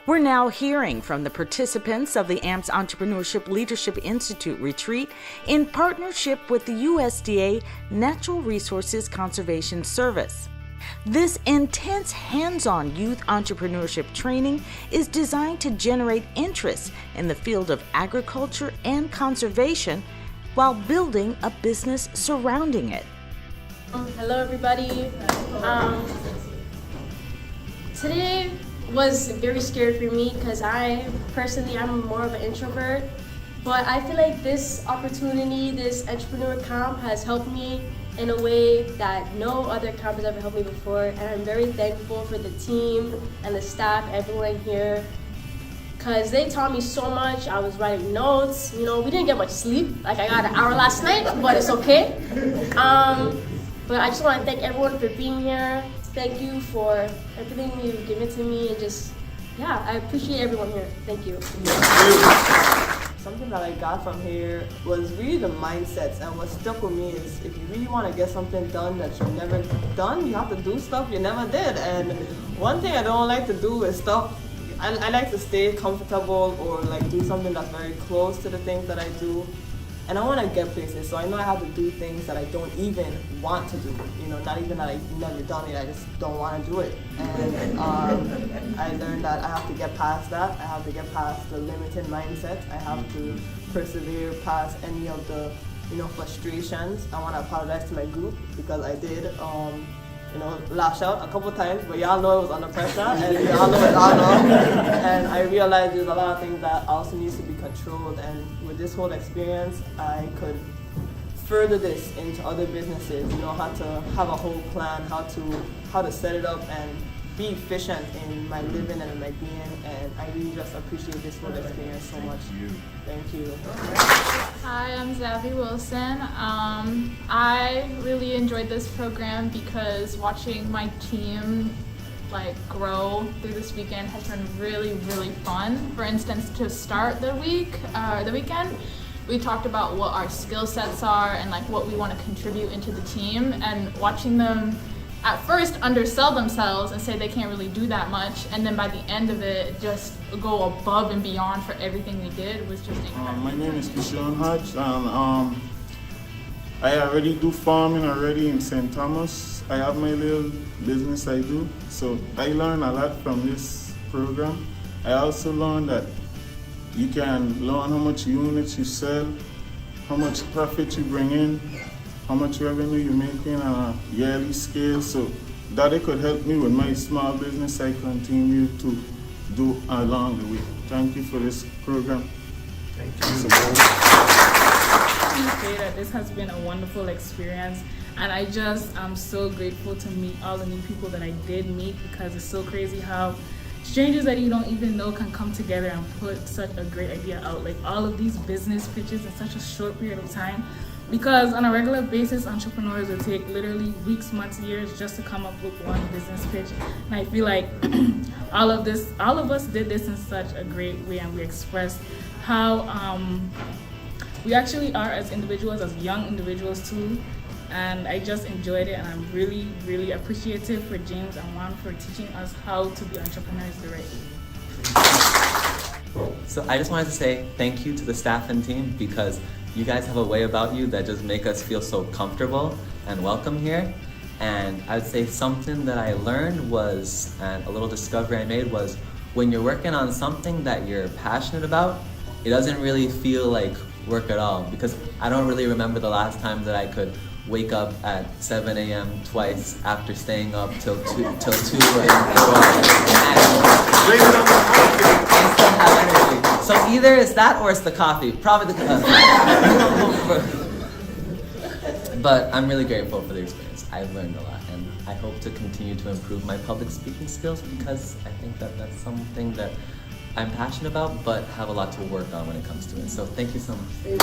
We're now hearing from the participants of the AMPS Entrepreneurship Leadership Institute retreat in partnership with the USDA Natural Resources Conservation Service. This intense hands-on youth entrepreneurship training is designed to generate interest in the field of agriculture and conservation while building a business surrounding it. Hello everybody. Today was very scary for me because I'm more of an introvert, but I feel like this opportunity, this entrepreneur camp has helped me in a way that no other camp has ever helped me before, and I'm very thankful for the team and the staff, everyone here, because they taught me so much. I was writing notes, we didn't get much sleep, like I got an hour last night, but it's okay. But I just want to thank everyone for being here. Thank you for everything you've given to me, and I appreciate everyone here. Thank you. Something that I got from here was really the mindsets, and what stuck with me is if you really want to get something done that you've never done, you have to do stuff you never did. And one thing I don't like to do is I like to stay comfortable or like do something that's very close to the things that I do. And I want to get places, so I know I have to do things that I don't even want to do. Not even that I've never done it, I just don't want to do it. And I learned that I have to get past that. I have to get past the limited mindset. I have to persevere past any of the, frustrations. I want to apologize to my group because I did, lash out a couple times, but y'all know it was under pressure, and y'all know it's all love. And I realized there's a lot of things that also needs to be controlled, and with this whole experience, I could further this into other businesses, how to have a whole plan, how to set it up and be efficient in my living and in my being, and I really just appreciate this whole experience so much. Thank you. Hi, I'm Zavi Wilson. I really enjoyed this program because watching my team grow through this weekend has been really, really fun. For instance, to start the weekend, we talked about what our skill sets are and what we want to contribute into the team, and watching them at first undersell themselves and say they can't really do that much, and then by the end of it just go above and beyond for everything they did was just incredible. My name is Kishan Hodge, and I already do farming already in St. Thomas. I have my little business I do, so I learned a lot from this program. I also learned that you can learn how much units you sell, how much profit you bring in, how much revenue you're making on a yearly scale, so that it could help me with my small business I continue to do along the way. Thank you for this program. Thank you. I can say that this has been a wonderful experience, and I'm so grateful to meet all the new people that I did meet, because it's so crazy how strangers that you don't even know can come together and put such a great idea out, like all of these business pitches in such a short period of time. Because on a regular basis, entrepreneurs will take literally weeks, months, years just to come up with one business pitch. And I feel like all of us did this in such a great way, and we expressed how we actually are as individuals, as young individuals too. And I just enjoyed it, and I'm really, really appreciative for James and Juan for teaching us how to be entrepreneurs the right way. So I just wanted to say thank you to the staff and team, because you guys have a way about you that just make us feel so comfortable and welcome here. And I'd say something that I learned was, and a little discovery I made was, when you're working on something that you're passionate about, it doesn't really feel like work at all, because I don't really remember the last time that I could wake up at 7 a.m. twice after staying up till 2 and 4 and still have energy. So either it's that or it's the coffee. Probably the coffee. But I'm really grateful for the experience. I've learned a lot, and I hope to continue to improve my public speaking skills, because I think that that's something that I'm passionate about, but have a lot to work on when it comes to it. So thank you so much.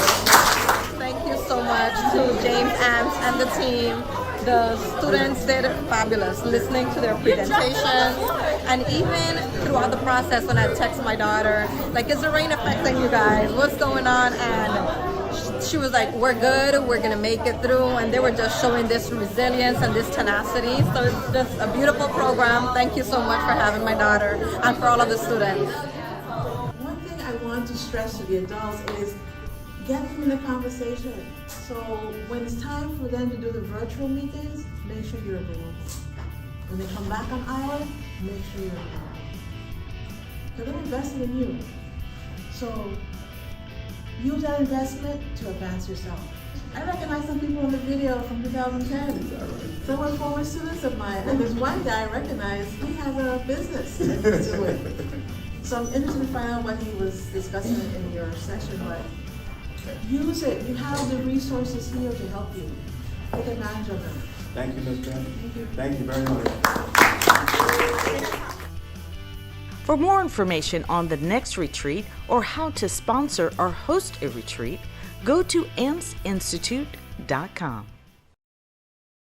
Thank you so much to James, Amps, and the team. The students did fabulous, listening to their presentations, and even throughout the process when I text my daughter, is the rain affecting you guys? What's going on? And she was like, we're good, we're gonna make it through, and they were just showing this resilience and this tenacity. So it's just a beautiful program. Thank you so much for having my daughter and for all of the students. One thing I want to stress to the adults is get them in the conversation. So when it's time for them to do the virtual meetings, make sure you're available. When they come back on island, make sure you're available. Because they're invested in you. So use that investment to advance yourself. I recognize some people in the video from 2010. Some were former students of mine, and there's one guy I recognize, he has a business to it. So I'm interested to find out what he was discussing in your session, but use it. You have the resources here to help you. Take advantage of them. Thank you, Ms. Ben. Thank you. Thank you very much. For more information on the next retreat or how to sponsor or host a retreat, go to AmpsInstitute.com.